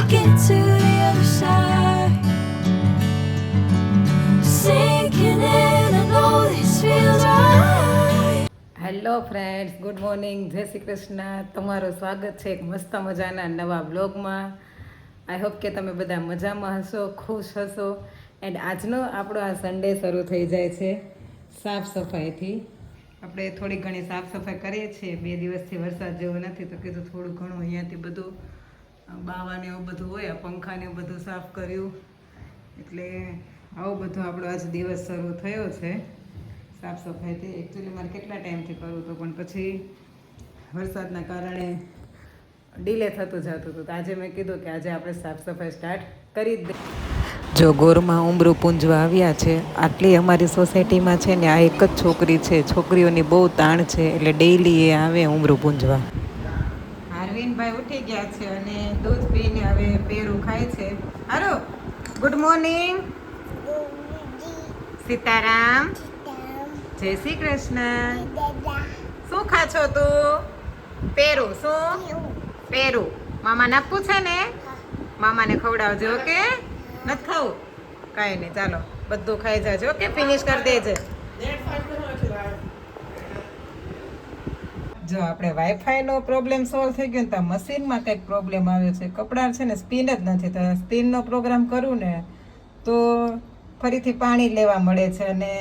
make it to the other side. Sinking in, I know this feels right. Hello friends, good morning, જય શ્રી કૃષ્ણ. તમારું સ્વાગત છે એક મસ્ત મજાના નવા બ્લોગમાં. આઈ હોપ કે તમે બધા મજામાં હશો, ખુશ હશો. એન્ડ આજનો આપણો આ સન્ડે શરૂ થઈ જાય છે સાફ સફાઈથી. આપણે થોડી ઘણી સાફ સફાઈ કરીએ છીએ. 2 દિવસથી વરસાદ જેવો નથી તો કીધું થોડું ઘણું અહીંયાથી બધું બાવાને એવું બધું હોય, પંખાને એવું બધું સાફ કર્યું. એટલે આવું બધું આપણો આજ દિવસ શરૂ થયો છે સાફ સફાઈથી. એકચ્યુઅલી મારે કેટલા ટાઈમથી કરવું હતું પણ પછી વરસાદના કારણે ડીલે થતું જતું હતું. તો આજે મેં કીધું કે આજે આપણે સાફ સફાઈ સ્ટાર્ટ કરી જ દઈએ. જો ગોરમાં ઉમરું પૂંજવા આવ્યા છે. આટલી અમારી સોસાયટીમાં છે ને આ એક જ છોકરી છે. છોકરીઓની બહુ તાણ છે એટલે ડેઈલી એ આવે ઉમરું પૂંજવા. હારવીનભાઈ ઉઠી ગયા છે અને દૂધ પીને હવે પેરું ખાય છે. હાલો, ગુડ મોર્નિંગ, સીતારામ, જય શ્રી કૃષ્ણ. શું ખાશો તું? પેરું. શું પેરું? મામાને આપવું છે ને? મામાને ખવડાવજો. ઓકે? નથી ખાવું? કાંઈ નહીં, ચાલો બધું ખાઈ જાજો. ઓકે, ફિનિશ કરી દેજે. જો આપણે વાઈફાઈનો પ્રોબ્લેમ સોલ્વ થઈ ગયો ને તો મશીનમાં કંઈક પ્રોબ્લેમ આવ્યો છે. કપડાં છે ને સ્પિન જ નથી થતા. સ્પિનનો પ્રોગ્રામ કરું ને તો ફરીથી પાણી લેવા મળે છે અને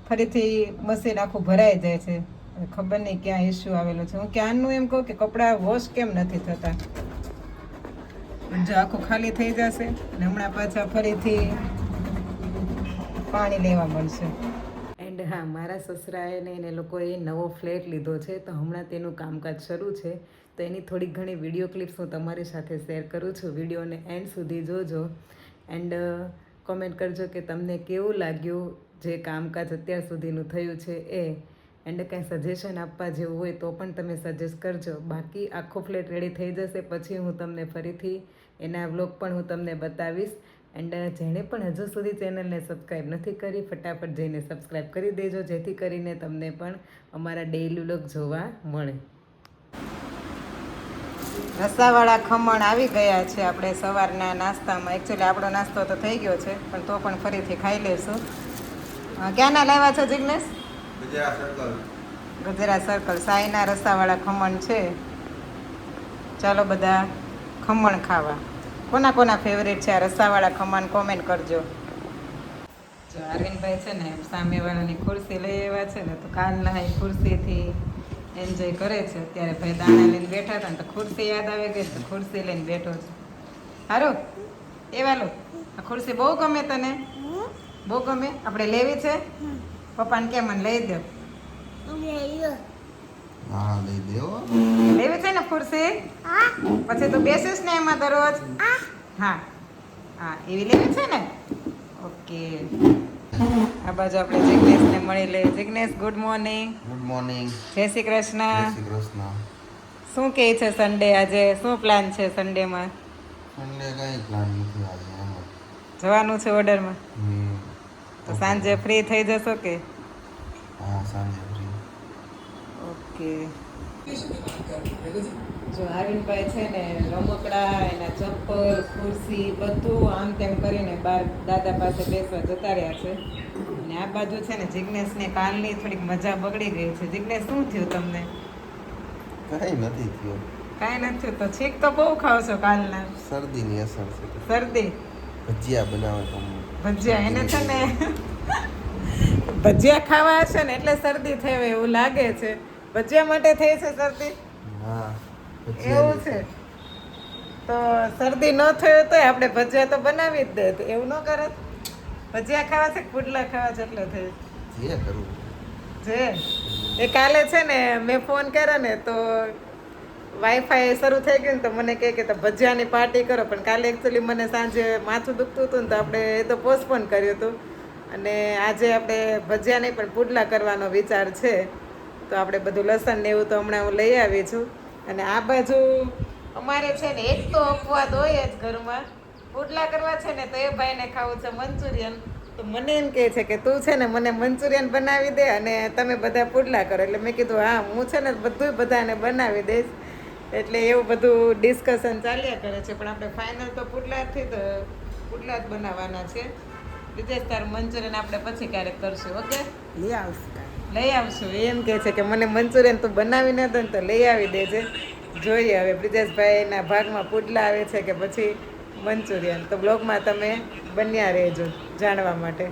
ફરીથી મશીન આખું ભરાઈ જાય છે. ખબર નહીં ક્યાં ઇસ્યુ આવેલો છે. હું ક્યાંનું એમ કહું કે કપડાં વોશ કેમ નથી થતા. જો આખું ખાલી થઈ જશે અને હમણાં પાછા ફરીથી પાણી લેવા મળશે. એન્ડ હા, મારા સસરાએ ને એને લોકોએ નવો ફ્લેટ લીધો છે તો હમણાં તેનું કામકાજ શરૂ છે. તો એની થોડીક ઘણી વિડીયો ક્લિપ્સ હું તમારી સાથે શેર કરું છું. વિડીયોને એન્ડ સુધી જોજો એન્ડ કોમેન્ટ કરજો કે તમને કેવું લાગ્યું જે કામકાજ અત્યાર સુધીનું થયું છે એ. એન્ડ કંઈ સજેશન આપવા જેવું હોય તો પણ તમે સજેસ્ટ કરજો. બાકી આખો ફ્લેટ રેડી થઈ જશે પછી હું તમને ફરીથી એના વ્લોગ પણ હું તમને બતાવીશ. એન્ડ જેણે પણ હજુ સુધી ચેનલને સબસ્ક્રાઈબ નથી કરી ફટાફટ જઈને સબસ્ક્રાઈબ કરી દેજો જેથી કરીને તમને પણ અમારા ડેઈલી વ્લોગ જોવા મળે. રસાવાળા ખમણ આવી ગયા છે આપણે સવારના નાસ્તામાં. એકચ્યુઅલી આપણો નાસ્તો તો થઈ ગયો છે પણ તો પણ ફરીથી ખાઈ લઈશું. ક્યાંના લાવ્યા છો જિગ્નેશ? ગજરા સર્કલ. સાઈના રસાવાળા ખમણ છે. ચાલો બધા ખમણ ખાવા. કોના કોના ફેવરેટ છે આ રસાવાળા ખમણ કોમેન્ટ કરજો. જો અરવિંદભાઈ છે ને સામેવાળાની ખુરશી લઈ આવ્યા છે ને તો કાલના એ ખુરશીથી એન્જોય કરે છે. અત્યારે ભાઈ દાણા લઈને બેઠા હતા ને તો ખુરશી યાદ આવી ગઈ તો ખુરશી લઈને બેઠો છે. હારું એ વાલો, આ ખુરશી બહુ ગમે તને? બહુ ગમે? આપણે લેવી છે? પપ્પાને કે મને લઈ દો. હા, લઈ દેવો. લેવી છે ને ખુરશી? પછી તું બેસીશ ને એમાં દરરોજ? હા હા, એવી લેવી છે ને? ઓકે. આ બાજુ આપણે જિગ્નેશને મળી લઈએ. Jignesh, good morning. Good morning. જય શ્રી કૃષ્ણ. જય શ્રી કૃષ્ણ. શું કહે છે સન્ડે આજે? શું પ્લાન છે સન્ડેમાં? સન્ડે કઈ પ્લાન નથી આજે. એમ જ. જવાનું છે ઓર્ડરમાં? હમ. તો સાંજે ફ્રી થઈ જશો કે? હા, સાંજે ફ્રી. ઓકે. જો આરવિંદભાઈ છે ને રમકડા, એના ચપ્પલ, ખુરશી બધું આમ તેમ કરીને બાર દાદા પાસે બેસવા જતા રહ્યા છે. અને આ બાજુ છે ને જિગ્નેશને કાલની થોડીક મજા બગડી ગઈ છે. જિગ્નેશ, શું થયું તમને? કઈ નથી થયું. કાંઈ નથી થયું? તો છીક તો બહુ ખાવ છો કાલના. શરદીની અસર છે. શરદી? ભજીયા બનાવે તો ભજીયા એને છે ને ભજીયા ખાવા હશે ને એટલે શરદી થઈ હોય એવું લાગે છે. ભજીયા માટે થઈ છે શરદી? હા, એવું છે? તો શરદી ન થયો તોય આપણે ભજીયા તો બનાવી જ દે. તો એવું ન કરત? ભજીયા ખાવા છે કે પુડલા ખાવા છે એટલે થઈ જે કરવું જે. એ કાલે છે ને મેં ફોન કર્યો ને તો વાઈફાઈ શરૂ થઈ ગયું ને તો મને કહે કે તો ભજીયાની પાર્ટી કરો. પણ કાલે એકચ્યુઅલી મને સાંજે માથું દુખતું હતું ને તો આપણે એ તો પોસ્ટપોન કર્યું હતું. અને આજે આપણે ભજીયા નહીં પણ પુડલા કરવાનો વિચાર છે. તો આપણે બધું લસણ ને એવું તો હમણાં હું લઈ આવી છું. અને આ બાજુ અમારે છે ને એક તો અપવાદ હોય જ ઘરમાં. પુડલા કરવા છે ને તો એ ભાઈને ખાવું છે મંચુરિયન. તો મને એમ કહે છે કે તું છે ને મને મંચુરિયન બનાવી દે અને તમે બધા પુડલા કરો. એટલે મેં કીધું હા, હું છે ને બધું બધાને બનાવી દઈશ. એટલે એવું બધું ડિસ્કશન ચાલ્યા કરે છે પણ આપણે ફાઇનલ તો પુડલા જ બનાવવાના છે. વિદેશ તાર મંચુરિયન આપણે પછી ક્યારેક કરશું. ઓકે, લઈ આવશું. એમ કે છે કે મને મંચુરિયન તું બનાવી ન દે ને તો લઈ આવી દેજે. જોઈએ હવે બ્રિજેશભાઈના ભાગમાં પુડલા આવે છે કે પછી મંચુરિયન. તો બ્લોગમાં તમે બન્યા રહેજો જાણવા માટે.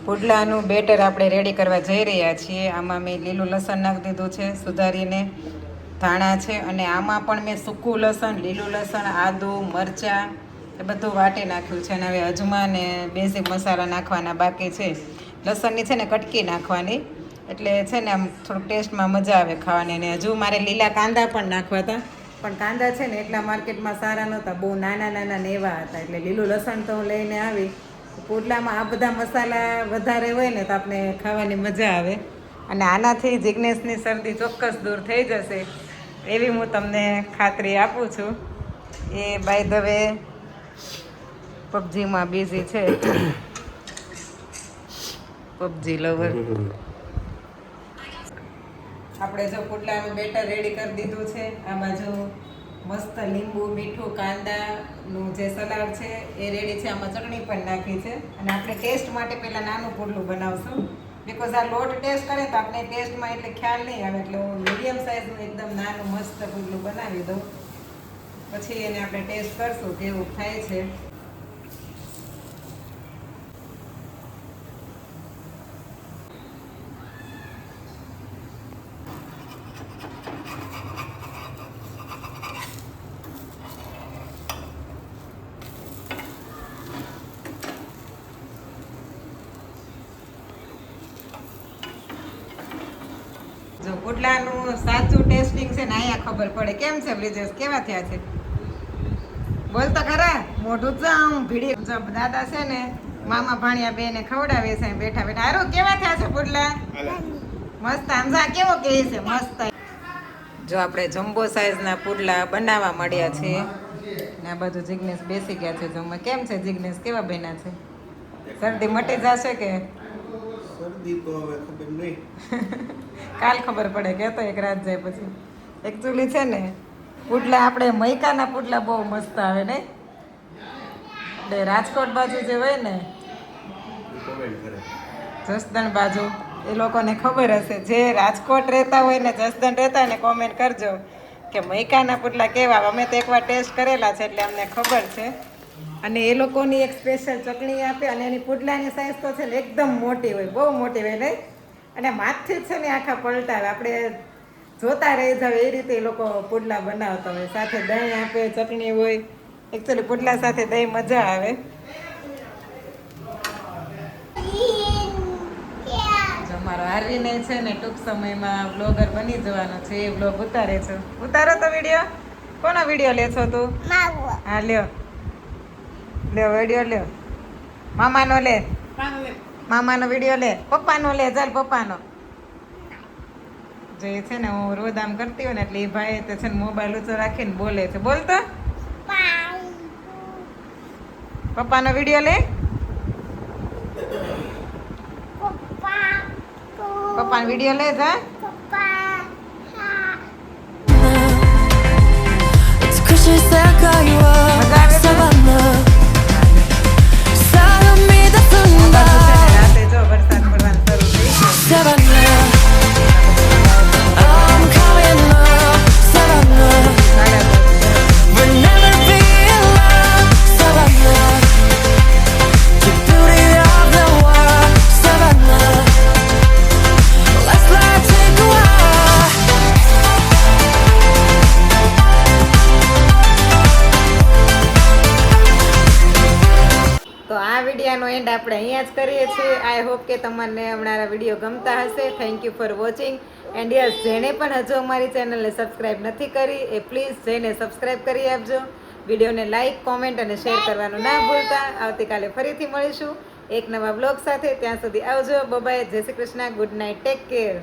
પુડલાનું બેટર આપણે રેડી કરવા જઈ રહ્યા છીએ. આમાં મેં લીલું લસણ નાખી દીધું છે સુધારીને, ધાણા છે, અને આમાં પણ મેં સૂકું લસણ, લીલું લસણ, આદું, મરચાં એ બધું વાટી નાખ્યું છે. અને હવે અજમા ને બેઝિક મસાલા નાખવાના બાકી છે. લસણની છે ને કટકી નાખવાની, એટલે છે ને આમ થોડુંક ટેસ્ટમાં મજા આવે ખાવાની. અને હજુ મારે લીલા કાંદા પણ નાખવા હતા, પણ કાંદા છે ને એટલા માર્કેટમાં સારા નહોતા, બહુ નાના નાના ને એવા હતા. એટલે લીલું લસણ તો હું લઈને આવી. પુડલામાં આ બધા મસાલા વધારે હોય ને તો આપણે ખાવાની મજા આવે. અને આનાથી જિજ્ઞેશની શરદી ચોક્કસ દૂર થઈ જશે એવી હું તમને ખાતરી આપું છું. એ બાય ધ વે પબજીમાં બિઝી છે, પબજી લવર. આપણે જો પુડલાનું બેટર રેડી કરી દીધું છે. આ બાજુ મસ્ત લીંબુ, મીઠું, કાંદાનું જે સલાડ છે એ રેડી છે. આમાં ચટણી પણ નાખી છે. અને આપણે ટેસ્ટ માટે પહેલાં નાનું પુડલું બનાવશું, બિકોઝ આ લોટ ટેસ્ટ કરે તો આપણે ટેસ્ટમાં એટલે ખ્યાલ નહીં આવે. એટલે હું મીડિયમ સાઇઝનું એકદમ નાનું મસ્ત પુડલું બનાવી દઉં, પછી એને આપણે ટેસ્ટ કરશું કેવું થાય છે. જો પુડલાનું સાચું ટેસ્ટિંગ છે ને અહીંયા ખબર પડે. કેમ છે બ્રિજેશ, કેવા થયા છે? બોલ તો ખરા, મોઢું જ આમ ભીડી. જો દાદા છે ને મામા ભાણિયા બેને ખવડાવે છે બેઠા બેઠા. હારું, કેવા થયા છે પુડલા? મસ્ત. આમ જા કેવો કહે છે, મસ્ત. જો આપણે જમ્બો સાઈઝના પુડલા બનાવવા મળ્યા છે ને આ બધું જિજ્ઞેશ બેસી ગયા છે જમવા. કેમ છે જિજ્ઞેશ, કેવા બન્યા છે? શરદી મટી જશે કે શરદી તો હવે ખબર નહીં. કાલ ખબર પડે કે તો એક રાત જાય પછી. એકચ્યુઅલી છે ને પુડલા આપણે મૈકાના પુડલા બહુ મસ્ત આવે ને. એટલે રાજકોટ બાજુ જે હોય ને, જસદણ બાજુ, એ લોકોને ખબર હશે. જે રાજકોટ રહેતા હોય ને, જસદણ રહેતા હોય ને, કોમેન્ટ કરજો કે મૈકાના પુડલા કેવા. અમે તો એકવાર ટેસ્ટ કરેલા છે એટલે અમને ખબર છે. અને એ લોકોની એક સ્પેશિયલ ચટણી આપે. અને એની પુડલાની સાઈઝ તો છે ને એકદમ મોટી હોય, બહુ મોટી હોય ને. અને માથથી જ છે ને આખા પલટાવે, આપણે જોતા રહી જાવ એ રીતે એ લોકો પુડલા બનાવતા હોય. સાથે દહીં આપે, ચટણી હોય. એકચ્યુઅલી પુડલા સાથે દહીં મજા આવે. અમારો આરવીને છે ને ટૂંક સમયમાં બ્લોગર બની જવાનો છે. એ બ્લોગ ઉતારે છે. ઉતારો તો વિડીયો. કોનો વિડીયો લે છો તું? હા લ્યો, લ્યો વિડીયો લ્યો. મામાનો લે, મામાનો વિડીયો લે. પપ્પાનો લે, ચાલ પપ્પાનો. જે છે ને હું રોજ આમ કરતી હોય ને એટલે એ ભાઈ તો છે ને મોબાઈલ ઊંચો રાખીને બોલે છે. બોલતો પપ્પાનો વિડીયો લે. પપ્પાનો વિડીયો લે જા. It's Christmas like all you are. મજા આવે છે? Savannah. 사람이 다 쓴다. રાતે જો વરસાદ પડવાનું શરૂ થઈ ગયો. Savannah. I'm coming up. Savannah. We'll never be alone. Savannah. The beauty of the world. Savannah. Let's fly, take a while. તો આ વિડીયોનો એન્ડ આપણે અહીંયા જ કરીએ છીએ. આઈ હોપ કે તમને હમણાં વિડીયો ગમતા હશે. Thank you for watching. And yes, જેણે પણ હજુ અમારી ચેનલને સબસ્ક્રાઈબ નથી કરી એ પ્લીઝ જઈને સબસ્ક્રાઈબ કરી આપજો. વિડીયોને લાઇક, કોમેન્ટ અને શેર કરવાનું ના ભૂલતા. આવતીકાલે ફરીથી મળીશું એક નવા બ્લોગ સાથે. ત્યાં સુધી આવજો. બાય, જય Shri Krishna, good night, take care.